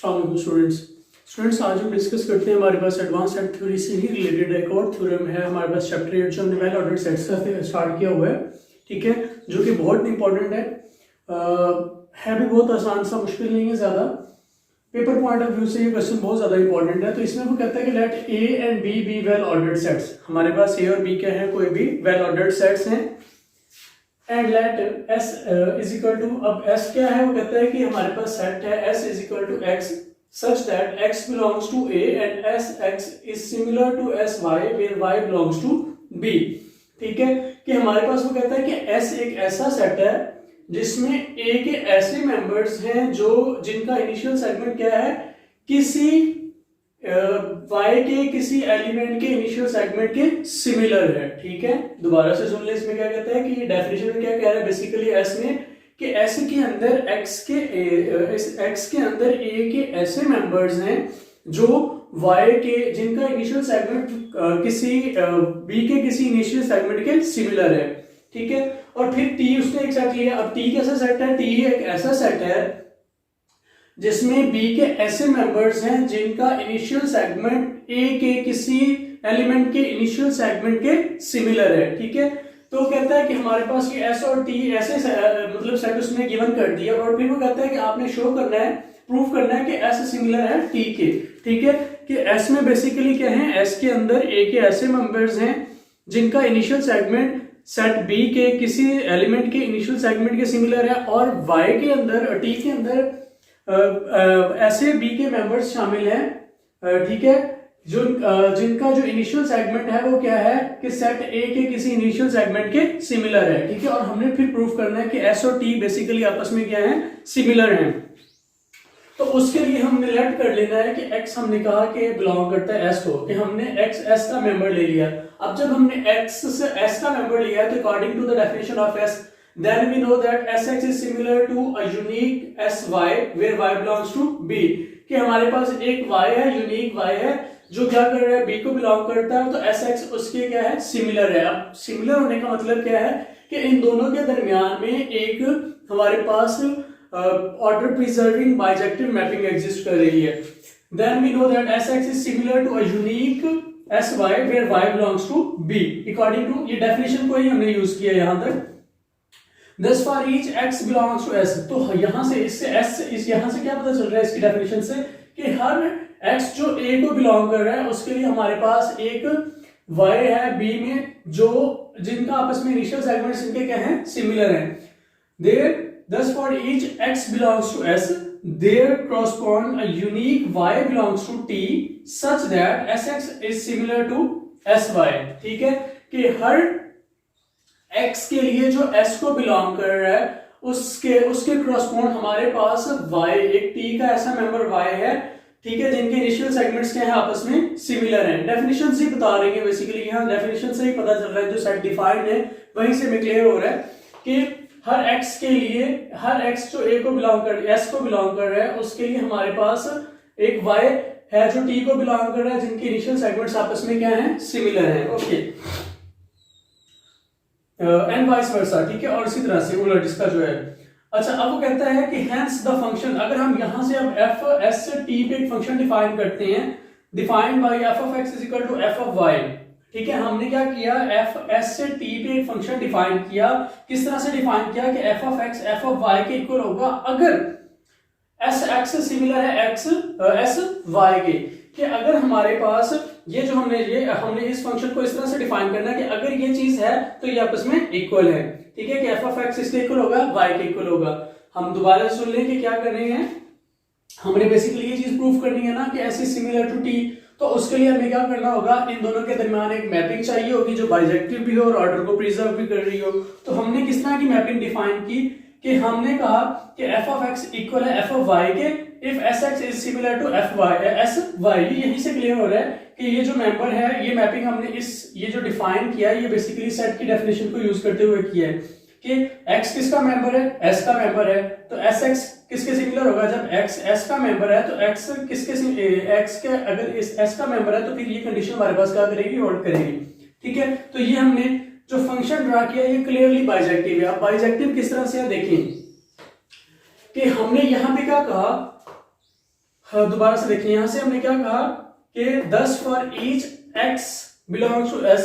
Students students आज हम discuss करते हैं हमारे पास एडवांस सेट थ्योरी से ही रिलेटेड एक और थ्योरम है हमारे पास चैप्टर 8 जो हमने वेल ऑर्डर्ड सेट्स का स्टार्ट किया हुआ है, ठीक है, जो कि बहुत इंपॉर्टेंट है भी बहुत आसान सा, मुश्किल नहीं है ज़्यादा। पेपर पॉइंट ऑफ व्यू से ये क्वेश्चन बहुत ज़्यादा इंपॉर्टेंट है। तो इसमें वो कहता है कि let A and B be well ordered sets. हमारे पास ए और बी क्या है, कोई भी वेल ऑर्डर्ड सेट्स हैं। And let S is equal to, अब एस क्या है, वो कहता है कि हमारे पास सेट है S is equal to x such that x belongs to A and Sx is similar to Sy where y belongs to B। ठीक है, कि हमारे पास वो कहता है कि S एक ऐसा सेट है जिसमें A के ऐसे मेंबर्स हैं जो जिनका इनिशियल सेगमेंट क्या है, किसी y के किसी एलिमेंट के इनिशियल सेगमेंट के सिमिलर है। ठीक है, दोबारा से सुन ले, इसमें क्या कहता है कि ये डेफिनेशन में क्या कह रहा है बेसिकली S में कि S के अंदर x के अंदर A के ऐसे मेंबर्स हैं जो Y के जिनका इनिशियल सेगमेंट किसी B के किसी इनिशियल सेगमेंट के सिमिलर है। ठीक है, और फिर T उसने एक सेट लिया। अब T कैसा सेट है, T एक ऐसा सेट है जिसमें B के ऐसे मेंबर्स हैं जिनका इनिशियल सेगमेंट A के किसी एलिमेंट के इनिशियल सेगमेंट के सिमिलर है। ठीक है, तो कहता है कि हमारे पास ये S और T ऐसे मतलब सेट उसने गिवन कर दिया, और फिर वो कहता है कि आपने शो करना है, प्रूफ करना है कि S सिमिलर है T के। ठीक है, कि S में बेसिकली क्या है, S के अंदर A के ऐसे मेंबर्स हैं जिनका इनिशियल सेगमेंट सेट B के किसी एलिमेंट के इनिशियल सेगमेंट के सिमिलर है, और Y के अंदर T के अंदर ऐसे B के मेंबर्स शामिल हैं। ठीक है, जो जिनका जो इनिशियल सेगमेंट है वो क्या है कि सेट A के किसी इनिशियल सेगमेंट के सिमिलर है। ठीक है, और हमने फिर प्रूफ करना है कि S और T बेसिकली आपस में क्या है, सिमिलर हैं। तो उसके लिए हमने लेट कर लेना है कि X हमने कहा कि बिलोंग करता है S को, कि हमने X S का मेंबर ले लिया। अब जब हमने X से S का मेंबर लिया तो according to the definition of S then we know that Sx is similar to a unique Sy where y belongs to B। कि हमारे पास एक Y है, यूनिक Y है जो क्या कर रहा है, B को बिलोंग करता है, तो Sx उसके क्या है, सिमिलर है। अब सिमिलर होने का मतलब क्या है कि इन दोनों के दरमियान में एक हमारे पास order preserving bijective mapping exist कर रही है। Then we know that Sx is similar to a unique Sy where y belongs to B according to ये डेफिनेशन को ही हमने यूज किया यहां तक। Thus for each x belongs to S। तो यहां से इससे S इस यहां से क्या पता चल रहा है इसकी डेफिनेशन से कि हर x जो A को बिलोंग कर रहा है उसके लिए हमारे पास एक y है B में जो जिनका आपस में इनिशियल सेगमेंट्स इनके क्या हैं, सिमिलर हैं। There thus for each x belongs to S there correspond a unique y belongs to T such that Sx is similar to Sy। ठीक है, कि हर x के लिए जो S को बिलोंग कर रहा है उसके क्रॉसपोंड हमारे पास y, एक T का ऐसा मेंबर y है, ठीक है, जिनके इनिशियल सेगमेंट्स क्या है, आपस में सिमिलर हैं। डेफिनेशन से बता रही है बेसिकली, यहाँ डेफिनेशन से ही पता चल रहा है, जो सेट डिफाइंड है वहीं से हमें क्लियर हो रहा है कि हर x के लिए, हर x जो A को बिलोंग कर S को बिलोंग कर रहा है उसके लिए हमारे पास एक y है जो T को बिलोंग कर रहा है, जिनके इनिशियल सेगमेंट्स आपस में क्या है, सिमिलर है। Okay, and vice versa. ठीक है, और इसी तरह से उलट इसका जो है। अच्छा, अब वो कहता है कि hence the function, अगर हम यहां से अब f s से t पे एक फंक्शन डिफाइन करते हैं, defined by f of x is equal to f of y। ठीक है, हमने क्या किया, f s से t पे एक फंक्शन डिफाइन किया। किस तरह से डिफाइन किया कि f of x f of y के इक्वल होगा अगर s x से सिमिलर है x s y के। कि अगर हमारे पास ये जो हमने इस फंक्शन को इस तरह से डिफाइन करना है कि अगर ये चीज है तो ये आपस में इक्वल है। ठीक है, कि f of x इसके इक्वल होगा, y के इक्वल होगा। हम दोबारा सुन लें कि क्या कर रहे हैं, हमने बेसिकली ये चीज प्रूफ करनी है ना कि s is similar to t। तो उसके लिए हमें क्या करना होगा, इन दोनों के दरमियान एक मैपिंग चाहिए होगी जो बाइजेक्टिव भी हो और ऑर्डर को प्रिजर्व भी कर रही हो। तो हमने किस तरह की मैपिंग डिफाइन की कि हमने कहा कि f of x इक्वल है f of y के if Sx is similar to Sy। यहीं से क्लियर हो रहा है कि ये जो मेंबर है, ये मैपिंग हमने ये जो डिफाइन किया है ये बेसिकली सेट की डेफिनेशन को यूज करते हुए किया है कि x किसका मेंबर है, S का मेंबर है, तो Sx किसके सिमिलर होगा, जब x S का मेंबर है तो x x के अगर इस S का मेंबर है तो फिर ये कंडीशन हमारे पास क्या करेगी, होल्ड करेगी। ठीक है, तो ये हमने जो फंक्शन ड्रा किया ये क्लियरली बाइजेक्टिव है। अब बाइजेक्टिव किस तरह से है देखें कि हमने यहां पे क्या कहा, दोबारा से देखिए, यहां से हमने क्या कहा कि 10 for each x belongs to S,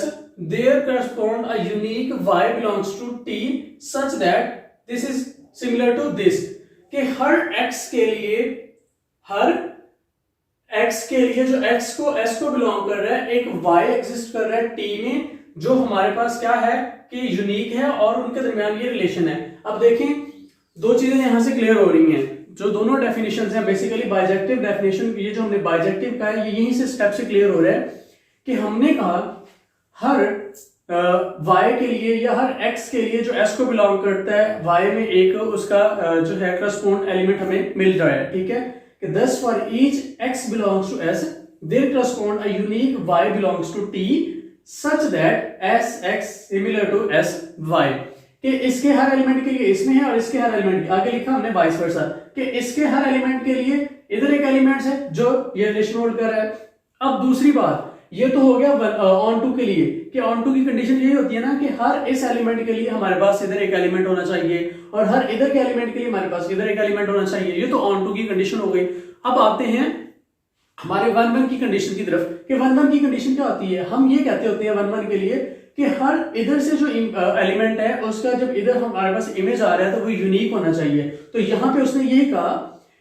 there correspond a unique y belongs to T such that this is similar to this, कि हर x के लिए जो x को S को बिलोंग कर रहा है, एक y एग्जिस्ट कर रहा है T में, जो हमारे पास क्या है कि यूनिक है और उनके दरमियान ये रिलेशन है। अब देखें, दो चीजें यहां से क्लियर हो रही हैं। जो दोनों डेफिनेशंस हैं, बेसिकली बाइजेक्टिव डेफिनेशन, ये जो हमने बाइजेक्टिव का है, ये यहीं से स्टेप से क्लियर हो रहा है कि हमने कहा हर y के लिए या हर x के लिए जो s को बिलोंग करता है, y में एक उसका जो है करस्पॉन्ड एलिमेंट हमें मिल रहा है। ठीक है, कि 10 for each x belongs to s, there correspond a unique y belongs to t such that sx similar to sy, कि इसके हर एलिमेंट के लिए इसमें है और इसके हर एलिमेंट, आगे लिखा हमने वाइस वर्सा, कि इसके हर एलिमेंट के लिए इधर एक एलिमेंट है जो ये रिलेशन होल्ड कर रहा है। अब दूसरी बात, ये तो हो गया ऑन टू के लिए, कि ऑन टू की कंडीशन यही होती है ना कि हर इस एलिमेंट के लिए हमारे पास इधर एक एलिमेंट होना चाहिए और हर इधर के एलिमेंट के लिए हमारे पास इधर एक एलिमेंट होना चाहिए। ये तो ऑन टू की कंडीशन हो गई। अब आते हैं हमारे 1-1 की कंडीशन की तरफ, कि 1-1 की कंडीशन क्या होती है। हम ये कहते होते हैं 1-1 के लिए कि हर इधर से जो एलिमेंट है उसका जब इधर हमारे पास इमेज आ रहा है तो वो यूनिक होना चाहिए। तो यहां पे उसने यही कहा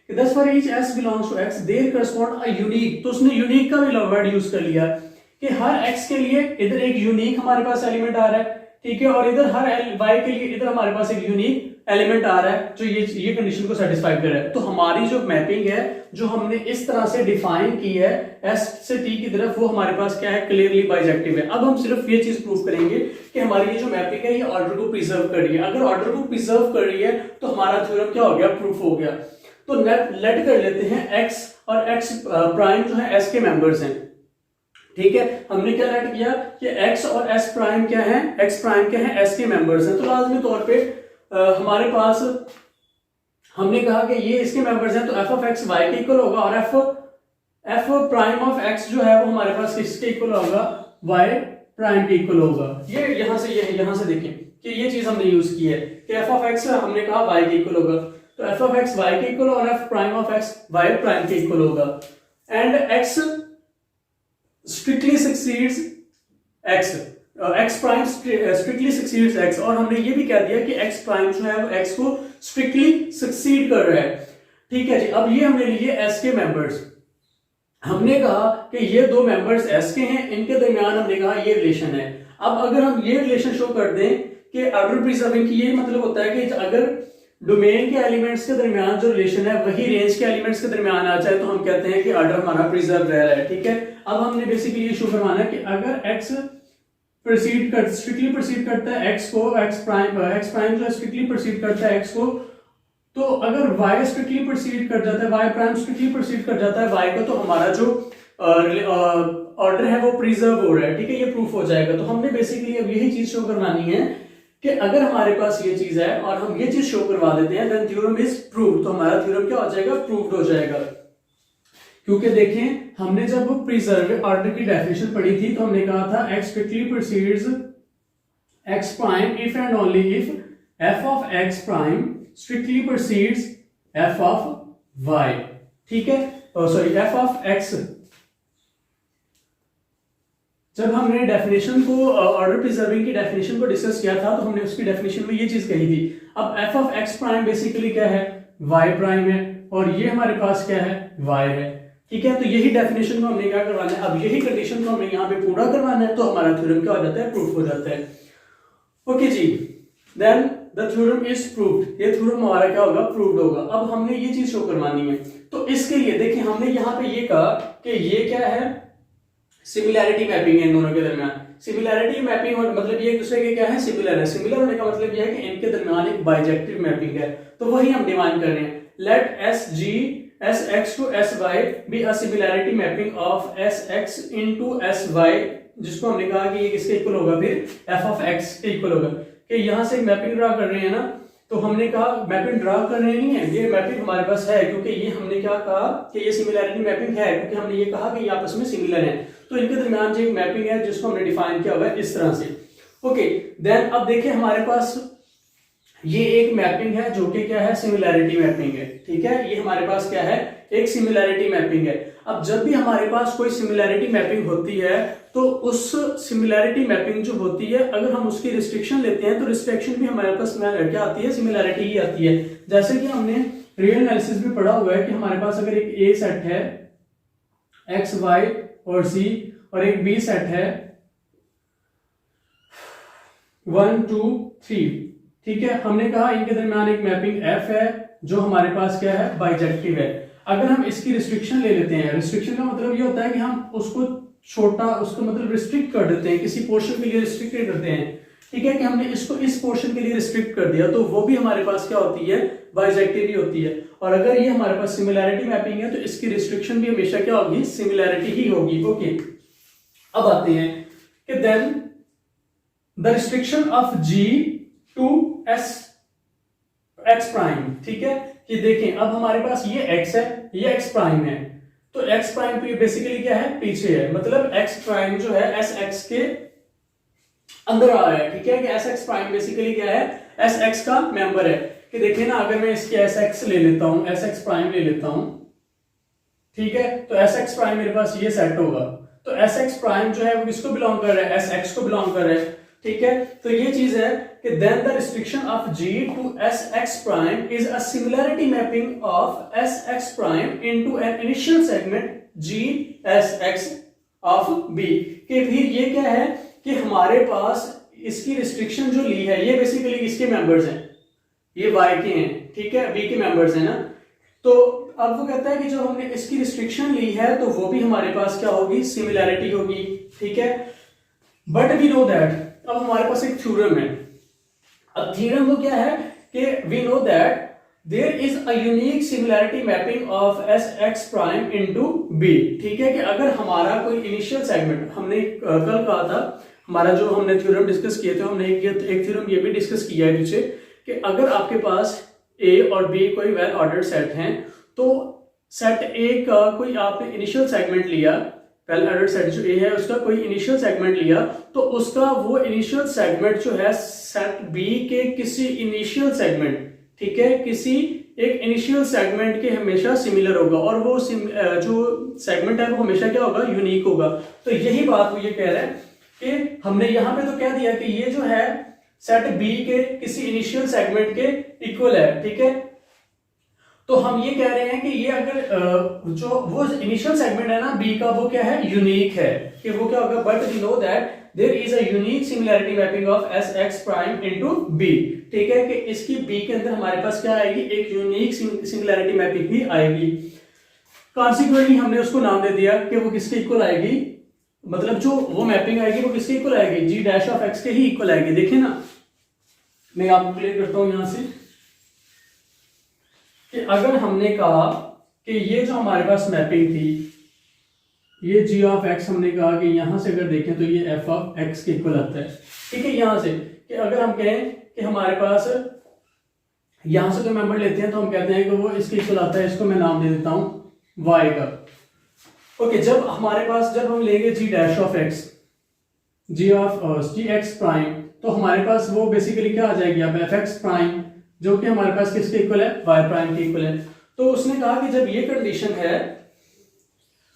कि 10 for each s belongs to x, there correspond a unique, तो उसने यूनिक का भी वर्ड यूज कर लिया कि हर x के लिए इधर एक यूनिक हमारे पास एलिमेंट आ रहा है, ठीक है, और इधर हर y के लिए इधर हमारे पास एक यूनिक एलिमेंट आ रहा है जो ये कंडीशन को सेटिस्फाई कर रहा है। तो हमारी जो मैपिंग है जो हमने इस तरह से डिफाइन की है s से t की तरफ, वो हमारे पास क्या है, क्लियरली बाइजेक्टिव है। अब हम सिर्फ ये चीज प्रूव करेंगे कि हमारी ये जो मैपिंग है ये ऑर्डर को प्रिजर्व कर रही है। अगर ऑर्डर को प्रिजर्व कर रही है तो हमारा थ्योरम क्या हो गया, प्रूफ हो गया। तो लेट कर लेते हैं x और x प्राइम जो है s के मेंबर्स हैं। ठीक है, हमने क्या लेट किया कि x और s प्राइम क्या है, x प्राइम क्या है, s के मेंबर्स हैं। तो लाजमी तौर पे हमारे पास हमने कहा कि ये इसके मेंबर्स हैं, तो f ऑफ x y के इक्वल होगा और f प्राइम ऑफ x जो है वो हमारे पास किसके इक्वल होगा, y प्राइम के इक्वल होगा। ये यहां से देखें कि ये चीज हमने यूज की है कि f ऑफ x हमने कहा y के इक्वल होगा, तो f ऑफ x y के इक्वल और f prime of x y prime के इक्वल होगा। And x strictly succeeds x, x prime strictly succeeds x, और हमने ये भी कह दिया कि x प्राइम जो है वो x को स्ट्रिक्टली सक्सीड कर रहा है। ठीक है जी, अब ये हमने लिए s के मेंबर्स। हमने कहा कि ये दो मेंबर्स s के हैं, इनके दरमियान हमने कहा ये रिलेशन है। अब अगर हम ये रिलेशन शो कर दें कि ऑर्डर प्रिजर्विंग की, ये मतलब होता है कि अगर डोमेन के एलिमेंट्स के दरमियान जो रिलेशन है वही रेंज के एलिमेंट्स के दरमियान आ जाए तो हम कहते हैं कि ऑर्डर हमारा प्रिजर्व रह रहा है। ठीक है, अब हमने बेसिकली ये शो करवाना है कि अगर x स्ट्रिक्टली प्रोसीड करता है x को, x प्राइम जो स्ट्रिक्टली प्रोसीड करता है x को, तो अगर y स्ट्रिक्टली प्रोसीड कर जाता है, y प्राइम स्ट्रिक्टली प्रोसीड कर जाता है y को, तो हमारा जो ऑर्डर है वो प्रिजर्व हो रहा है। ठीक है, ये प्रूफ हो जाएगा। तो हमने बेसिकली अब यही चीज शो करवानी है कि अगर हमारे पास ये चीज है और हम ये चीज शो करवा देते हैं, देन थ्योरम इज प्रूव्ड, तो हमारा थ्योरम क्या हो जाएगा, प्रूव्ड हो जाएगा। क्योंकि देखें, हमने जब प्रिजर्व ऑर्डर की डेफिनेशन पढ़ी थी तो हमने कहा था x strictly proceeds x prime if and only if f of x prime strictly proceeds f of y। ठीक है, सॉरी f ऑफ x। जब हमने डेफिनेशन को ऑर्डर प्रिजर्विंग की डेफिनेशन को डिस्कस किया था तो हमने उसकी डेफिनेशन में ये चीज कही थी। अब f of x prime basically क्या है, y प्राइम है, और ये हमारे पास क्या है, y है। ठीक है, तो यही डेफिनेशन को हमने क्या करवाना है, अब यही कंडीशन को हमने यहाँ पे पूरा करवाना है, तो हमारा थ्योरम क्या हो जाता है, प्रूफ हो जाता है। ओके जी, then the theorem is proved, ये थ्योरम हमारा क्या होगा, प्रूव्ड होगा। अब हमने ये चीज शो करवानी है, तो इसके लिए देखिए हमने यहाँ पे ये कहा कि ये क्या है, सिमिलैरिटी मैपिंग है इन दोनों के दरमियान। सिमिलैरिटी मैपिंग मतलब ये एक दूसरे के क्या है, सिमिलर है। सिमिलर होने का मतलब ये है कि इनके दरमियान एक बाइजेक्टिव मैपिंग है, तो वही हम डिफाइन कर रहे हैं। Let sx to sy be a similarity mapping of sx into sy, जिसको हमने कहा कि ये किसके इक्वल होगा, फिर f of x के इक्वल होगा। कि यहां से मैपिंग ड्रा कर रहे हैं ना, तो हमने कहा मैपिंग ड्रा कर रहे नहीं है, ये मैपिंग हमारे पास है, क्योंकि ये हमने क्या कहा कि ये सिमिलैरिटी मैपिंग है, क्योंकि हमने ये कहा कि ये आपस में सिमिलर है, तो इनके दरमियान जो एक मैपिंग है जिसको हमने डिफाइन किया हुआ है इस तरह से। ओके, देन अब देखिए हमारे पास ये एक मैपिंग है जो कि क्या है, सिमिलैरिटी मैपिंग है, ठीक है। ये हमारे पास क्या है, एक सिमिलैरिटी मैपिंग है। अब जब भी हमारे पास कोई सिमिलैरिटी मैपिंग होती है तो उस सिमिलैरिटी मैपिंग जो होती है, अगर हम उसकी रिस्ट्रिक्शन लेते हैं तो रिस्ट्रिक्शन भी हमारे पास क्या आती है, सिमिलैरिटी ही आती है। जैसे कि हमने रियल एनालिसिस में पढ़ा हुआ है कि हमारे पास अगर एक ए सेट है एक्स वाई और सी और एक बी सेट है 1 2 3, ठीक है। हमने कहा इनके दरमियान एक मैपिंग एफ है जो हमारे पास क्या है, बाइजेक्टिव है। अगर हम इसकी रिस्ट्रिक्शन ले लेते हैं, रिस्ट्रिक्शन का मतलब ये होता है कि हम उसको छोटा, उसको मतलब रिस्ट्रिक्ट कर देते हैं, किसी पोर्शन के लिए रिस्ट्रिक्ट करते हैं, ठीक है, कि हमने इसको इस पोर्शन के लिए रिस्ट्रिक्ट कर दिया, तो वो भी हमारे पास क्या होती है, बाइजेक्टिव ही होती है। और अगर ये हमारे पास सिमिलैरिटी मैपिंग है तो इसकी रिस्ट्रिक्शन भी हमेशा क्या होगी, सिमिलैरिटी ही होगी। ओके, अब आते हैं कि then the restriction of G to S x prime, ठीक है। कि देखें अब हमारे पास ये x है, ये x प्राइम है, तो x प्राइम पे बेसिकली क्या है, पीछे है, मतलब x प्राइम जो है एस एक्स के अंदर आ रहा है, ठीक है। कि एस एक्स प्राइम बेसिकली क्या है, एस एक्स का मेंबर है। कि देखिए ना, अगर मैं इसके एस एक्स ले लेता हूं, एस एक्स प्राइम ले लेता हूं, ठीक है, तो एस एक्स प्राइम मेरे पास ये सेट होगा, तो एस एक्स प्राइम जो है वो किसको बिलोंग कर रहा है, एस एक्स को बिलोंग कर रहा है, ठीक है। तो ये चीज है कि then the restriction of G to S x prime is a similarity mapping of S x prime into an initial segment G S x of B। कि फिर ये क्या है कि हमारे पास इसकी रिस्ट्रिक्शन जो ली है, ये बेसिकली इसके मेंबर्स हैं, ये Y के हैं, ठीक है, B के मेंबर्स हैं ना। तो अब वो कहता है कि जो हमने इसकी रिस्ट्रिक्शन ली है तो वो भी हमारे पास क्या होगी, सिमिलैरिटी होगी, ठीक है। बट वी नो दैट, अब हमारे पास एक थ्योरम है। अब थ्योरम वो क्या है कि we know that there is a unique similarity mapping of S x prime into B, ठीक है। कि अगर हमारा कोई इनिशियल सेगमेंट, हमने कल कहा था, हमारा जो हमने थ्योरम डिस्कस किए थे, हमने एक थ्योरम ये भी डिस्कस किया है पीछे, कि अगर आपके पास ए और बी कोई वेल ऑर्डर्ड सेट हैं, तो सेट ए का कोई आपने इनिशियल सेगमेंट लिया, वेल ऑर्डर्ड सेट जो ए है उसका कोई इनिशियल सेगमेंट लिया, तो उसका वो इनिशियल सेगमेंट जो है सेट बी के किसी इनिशियल सेगमेंट, ठीक है, किसी एक इनिशियल सेगमेंट के हमेशा सिमिलर होगा, और वो जो सेगमेंट है वो हमेशा क्या होगा, यूनिक होगा। तो यही बात वो ये कह रहा है कि हमने यहां पे तो कह दिया कि ये जो है सेट बी के किसी इनिशियल सेगमेंट के इक्वल है, ठीक है। तो हम ये कह रहे हैं कि ये अगर जो वो इनिशियल सेगमेंट है ना बी का, वो क्या है, यूनिक है, कि वो क्या होगा, but we know that there is a unique similarity mapping of S x prime into B, ठीक है। कि इसकी बी के अंदर हमारे पास क्या आएगी, एक यूनिक सिमिलैरिटी मैपिंग भी आएगी। कॉन्सिक्वेंटली हमने उसको नाम दे दिया कि वो किसके इक्वल आएगी, मतलब जो वो मैपिंग आएगी वो किसके इक्वल आएगी, जी डैश ऑफ एक्स के ही इक्वल आएगी। देखिए ना, मैं आपको क्लियर करता हूं यहां से कि अगर हमने कहा कि ये जो हमारे पास मैपिंग थी, ये g ऑफ x, हमने कहा कि यहां से अगर देखें तो ये f ऑफ x के इक्वल आता है, ठीक है। यहां से कि अगर हम कहें कि हमारे पास यहां से जो मेंबर लेते हैं तो हम कहते हैं कि वो इसके इक्वल आता है, इसको मैं नाम दे देता हूं y का। ओके, जब हमारे पास, जब हम लेंगे g dash of x, g of g x prime, तो हमारे पास वो बेसिकली क्या आ जाएगी, अब f x प्राइम, जो कि हमारे पास किसके इक्वल है, y प्राइम के इक्वल है। तो उसने कहा कि जब ये कंडीशन है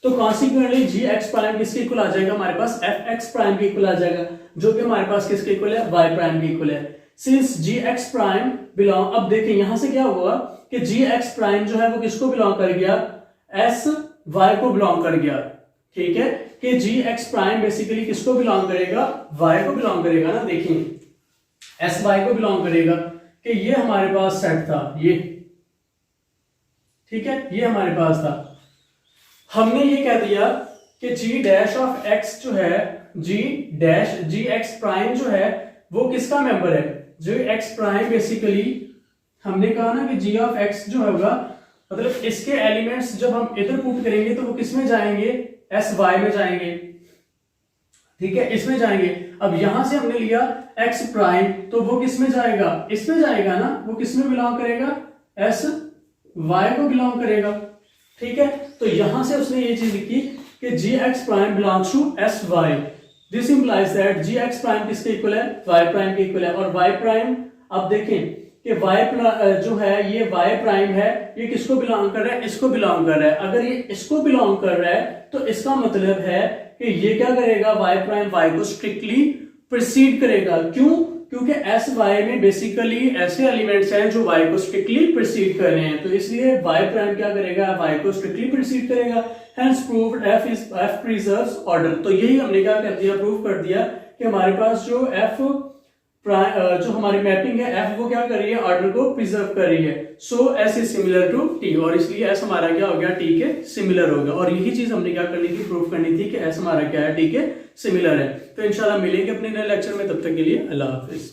तो कॉन्सिक्वेंटली जी एक्स प्राइम किसके इक्वल आ जाएगा, हमारे पास एफ एक्स प्राइम के इक्वल आ जाएगा, जो कि हमारे पास किसके इक्वल है, y प्राइम के इक्वल है। सिंस जी एक्स प्राइम बिलोंग, अब देखें यहां से क्या हुआ कि जी एक्स प्राइम जो है वो किसको बिलोंग कर गया, एस वाई को बिलोंग कर गया, ठीक है। कि जी एक्स प्राइम बेसिकली किसको बिलोंग करेगा, y को बिलोंग करेगा ना। देखिए एस वाई को बिलोंग करेगा, कि ये हमारे पास सेट था, ये, ठीक है, ये हमारे पास था। हमने ये कह दिया कि g डैश ऑफ x जो है, g डैश जी एक्स प्राइम जो है वो किसका मेंबर है, जो x प्राइम बेसिकली हमने कहा ना कि g ऑफ x जो होगा, मतलब इसके एलिमेंट्स जब हम इधर पुट करेंगे तो वो किस में जाएंगे, एस वाई में जाएंगे, ठीक है, इसमें जाएंगे। अब यहां से हमने लिया x प्राइम, तो वो किस में जाएगा, इसमें जाएगा ना, वो किस में बिलोंग करेगा, एस वाई को बिलोंग करेगा, ठीक है। तो यहां से उसने ये चीज लिखी कि g x prime belongs to s y, this implies that g x prime किसके इक्वल है, वाई प्राइम के इक्वल है। और वाई प्राइम, अब देखें कि y जो है ये y प्राइम है, ये किसको बिलोंग कर रहा है, इसको बिलोंग कर रहा है। अगर ये इसको बिलोंग कर रहा है तो इसका मतलब है कि ये क्या करेगा, y प्राइम y को स्ट्रिक्टली प्रिसीड करेगा। क्यों? क्योंकि एस वाई में बेसिकली ऐसे एलिमेंट्स हैं जो y को स्ट्रिक्टली प्रिसीड कर रहे हैं, तो इसलिए y प्राइम क्या करेगा, y को स्ट्रिक्टली प्रिसीड करेगा। Hence proved f preserves order. तो यही हमने क्या कर दिया, प्रूव कर दिया कि हमारे पास जो f जो हमारी मैपिंग है f वो क्या कर रही है, ऑर्डर को प्रिजर्व कर रही है। So s is similar to t, और इसलिए s हमारा क्या हो गया, t के सिमिलर हो गया। और यही चीज हमने क्या करनी थी, प्रूव करनी थी कि s हमारा क्या है, t के सिमिलर है। तो इंशाल्लाह मिलेंगे अपने नए लेक्चर में, तब तक के लिए अल्लाह हाफिज।